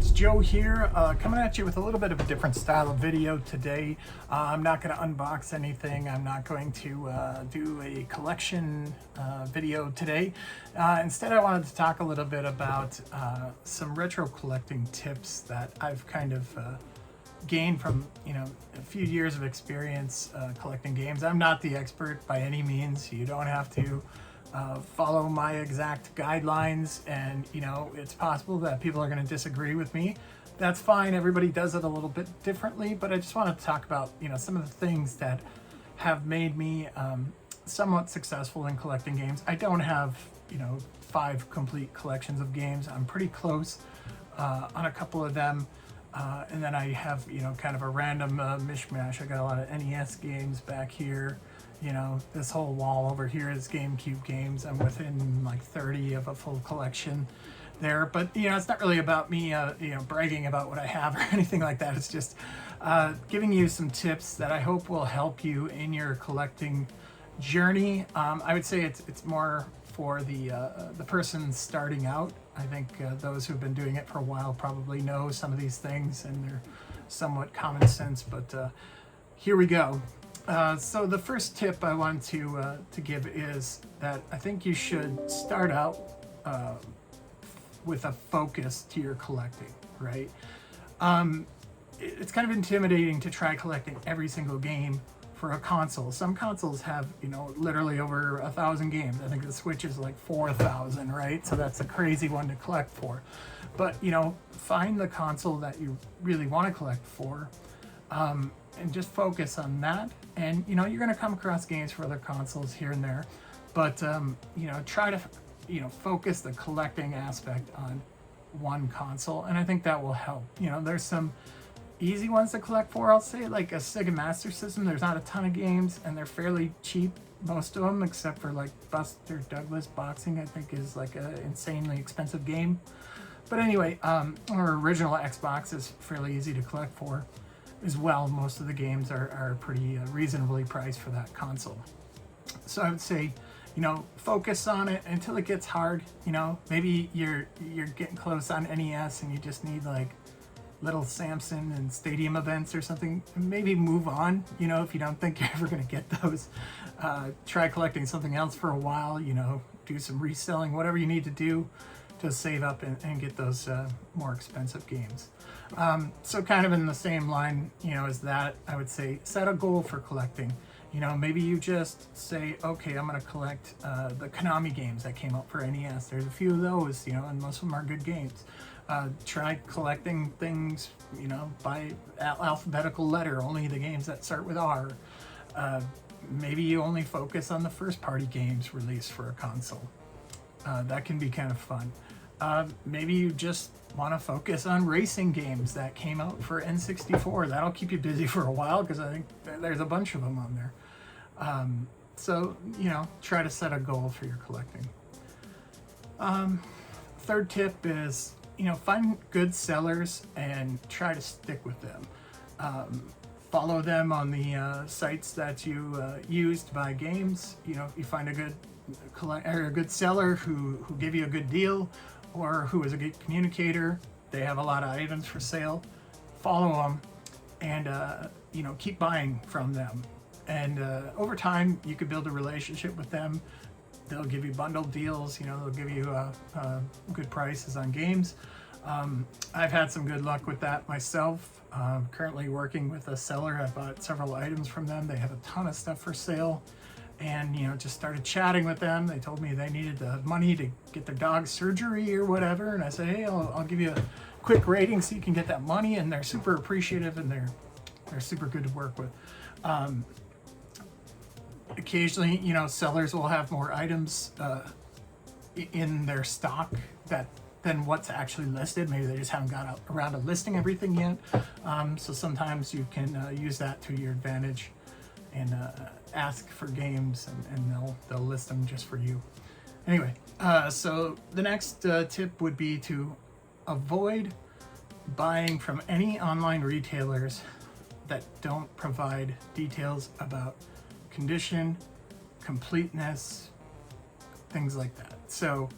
it's Joe here, coming at you with a little bit of a different style of video today. I'm not going to unbox anything. I'm not going to do a collection video today. Instead, I wanted to talk a little bit about some retro collecting tips that I've kind of gained from, a few years of experience collecting games. I'm not the expert by any means. You don't have to follow my exact guidelines, and it's possible that people are going to disagree with me. That's fine. Everybody does it a little bit differently, but I just wanted to talk about some of the things that have made me somewhat successful in collecting games. I don't have 5 complete collections of games. I'm pretty close on a couple of them, and then I have kind of a random mishmash. I got a lot of NES games back here. This whole wall over here is GameCube games. I'm within like 30 of a full collection there, but it's not really about me bragging about what I have or anything like that. It's just giving you some tips that I hope will help you in your collecting journey. I would say it's more for the person starting out. I think those who've been doing it for a while probably know some of these things and they're somewhat common sense, but here we go. So the first tip I want to give is that I think you should start out with a focus to your collecting, right? It's kind of intimidating to try collecting every single game for a console. Some consoles have, literally over 1,000 games. I think the Switch is like 4,000, right? So that's a crazy one to collect for. But, find the console that you really want to collect for. And just focus on that, and you're going to come across games for other consoles here and there, but try to focus the collecting aspect on one console, and I think that will help. There's some easy ones to collect for. I'll say like a Sega Master System. There's not a ton of games and they're fairly cheap, most of them, except for like Buster Douglas Boxing, I think is like an insanely expensive game. But anyway, our original Xbox is fairly easy to collect for as well. Most of the games are pretty reasonably priced for that console. So I would say, focus on it until it gets hard. Maybe you're getting close on NES and you just need like Little Samson and Stadium events or something. Maybe move on, if you don't think you're ever going to get those. Try collecting something else for a while, do some reselling, whatever you need to do to save up and get those more expensive games. So kind of in the same line, as that, I would say set a goal for collecting. Maybe you just say, okay, I'm going to collect the Konami games that came out for NES. There's a few of those, and most of them are good games. Try collecting things, by alphabetical letter, only the games that start with R. Maybe you only focus on the first party games released for a console. That can be kind of fun. Maybe you just want to focus on racing games that came out for N64. That'll keep you busy for a while because I think there's a bunch of them on there. So, try to set a goal for your collecting. Third tip is, find good sellers and try to stick with them. Follow them on the sites that you use to buy games. If you find a good seller who give you a good deal, or who is a good communicator, they have a lot of items for sale, follow them and keep buying from them. And over time you could build a relationship with them. They'll give you bundle deals, they'll give you good prices on games. I've had some good luck with that myself. Currently working with a seller. I bought several items from them. They have a ton of stuff for sale. And just started chatting with them. They told me they needed the money to get their dog's surgery or whatever, and I said, hey, I'll give you a quick rating so you can get that money. And they're super appreciative, and they're super good to work with. Occasionally, sellers will have more items in their stock than what's actually listed. Maybe they just haven't got around to listing everything yet. So sometimes you can use that to your advantage and ask for games, and they'll list them just for you. Anyway, so the next tip would be to avoid buying from any online retailers that don't provide details about condition, completeness, things like that. So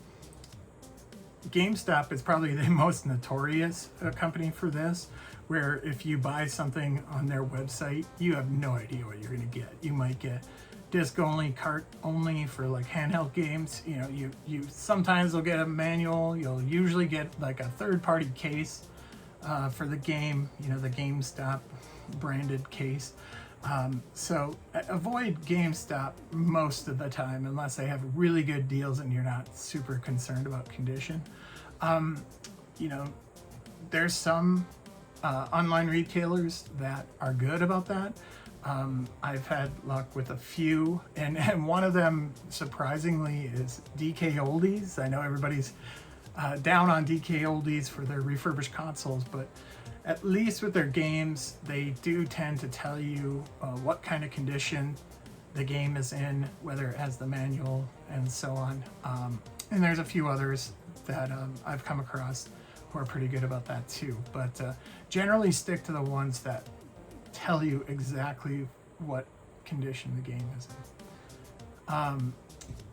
GameStop is probably the most notorious company for this, where if you buy something on their website, you have no idea what you're going to get. You might get disc only, cart only for like handheld games. You know, you sometimes will get a manual. You'll usually get like a third-party case for the game. You know, the GameStop branded case. So avoid GameStop most of the time unless they have really good deals and you're not super concerned about condition. You know, there's some online retailers that are good about that. I've had luck with a few, and one of them, surprisingly, is DK Oldies. I know everybody's down on DK Oldies for their refurbished consoles, but at least with their games, they do tend to tell you what kind of condition the game is in, whether it has the manual, and so on. And there's a few others that I've come across who are pretty good about that too. But generally stick to the ones that tell you exactly what condition the game is in.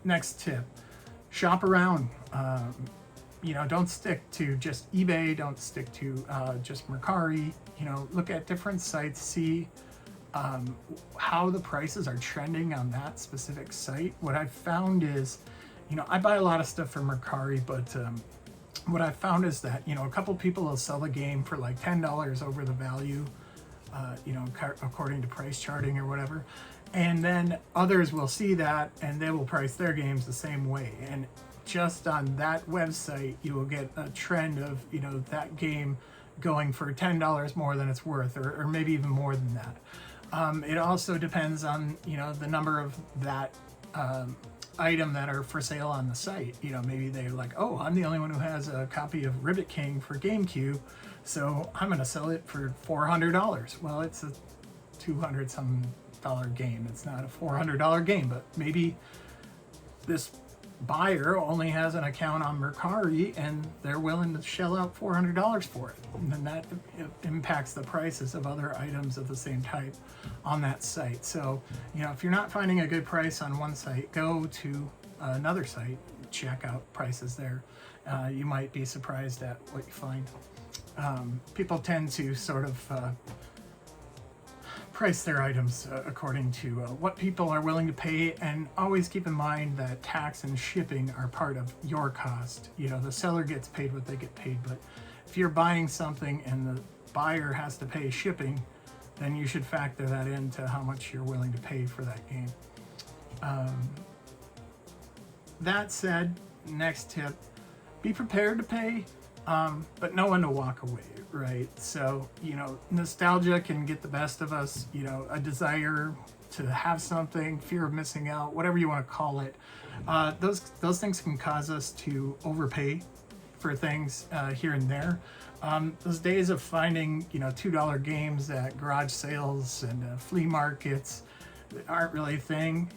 Next tip, shop around. You know, don't stick to just eBay, don't stick to just Mercari. You know, look at different sites, see how the prices are trending on that specific site. What I've found is, you know, I buy a lot of stuff from Mercari, but what I've found is that, you know, a couple people will sell the game for like $10 over the value, you know, according to price charting or whatever. And then others will see that and they will price their games the same way. And just on that website, you will get a trend of, you know, that game going for $10 more than it's worth, or maybe even more than that. It also depends on, you know, the number of that item that are for sale on the site. You know, maybe they're like, oh, I'm the only one who has a copy of Ribbit King for GameCube, so I'm going to sell it for $400. Well, it's a $200-some game. It's not a $400 game, but maybe this buyer only has an account on Mercari and they're willing to shell out $400 for it. And then that impacts the prices of other items of the same type on that site. So, you know, if you're not finding a good price on one site, go to another site, check out prices there. You might be surprised at what you find. People tend to sort of price their items according to what people are willing to pay, and always keep in mind that tax and shipping are part of your cost. You know, the seller gets paid what they get paid, but if you're buying something and the buyer has to pay shipping, then you should factor that into how much you're willing to pay for that game. That said, next tip, be prepared to pay, but know when to walk away, right? So, you know, nostalgia can get the best of us, you know, a desire to have something, fear of missing out, whatever you want to call it. Those things can cause us to overpay for things here and there. Those days of finding, you know, $2 games at garage sales and flea markets aren't really a thing.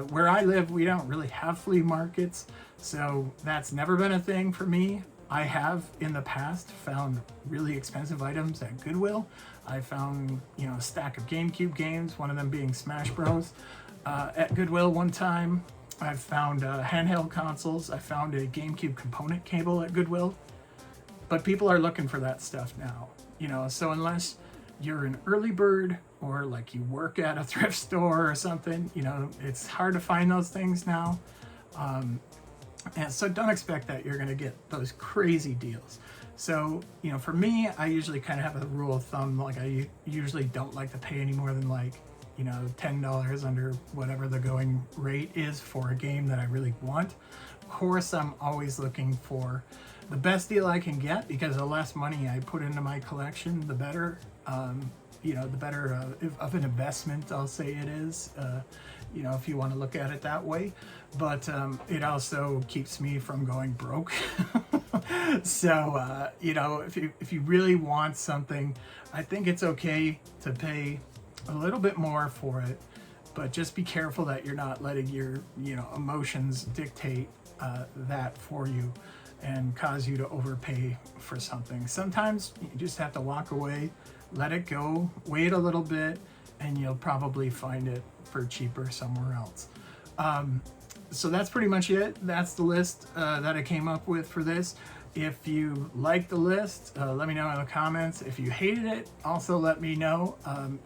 Where I live, we don't really have flea markets, so that's never been a thing for me. I have in the past found really expensive items at Goodwill. I found, you know, a stack of GameCube games, one of them being Smash Bros. At Goodwill one time. I've found handheld consoles. I found a GameCube component cable at Goodwill. But people are looking for that stuff now, you know, so unless you're an early bird or like you work at a thrift store or something, you know, it's hard to find those things now. And so don't expect that you're going to get those crazy deals. So, you know, for me, I usually kind of have a rule of thumb, like I usually don't like to pay any more than like, you know, $10 under whatever the going rate is for a game that I really want. Of course, I'm always looking for the best deal I can get, because the less money I put into my collection, the better. You know, the better of an investment, I'll say it is, you know, if you want to look at it that way. But it also keeps me from going broke. So, you know, if you really want something, I think it's okay to pay a little bit more for it, but just be careful that you're not letting your, you know, emotions dictate that for you and cause you to overpay for something. Sometimes you just have to walk away, let it go, wait a little bit, and you'll probably find it for cheaper somewhere else. So that's pretty much it. That's the list that I came up with for this. If you like the list, let me know in the comments. If you hated it, also let me know.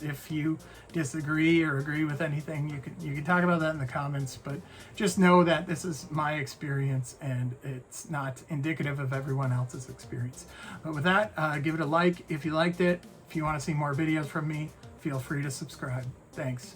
If you disagree or agree with anything, you can talk about that in the comments. But just know that this is my experience and it's not indicative of everyone else's experience. But with that, give it a like if you liked it. If you want to see more videos from me, feel free to subscribe. Thanks.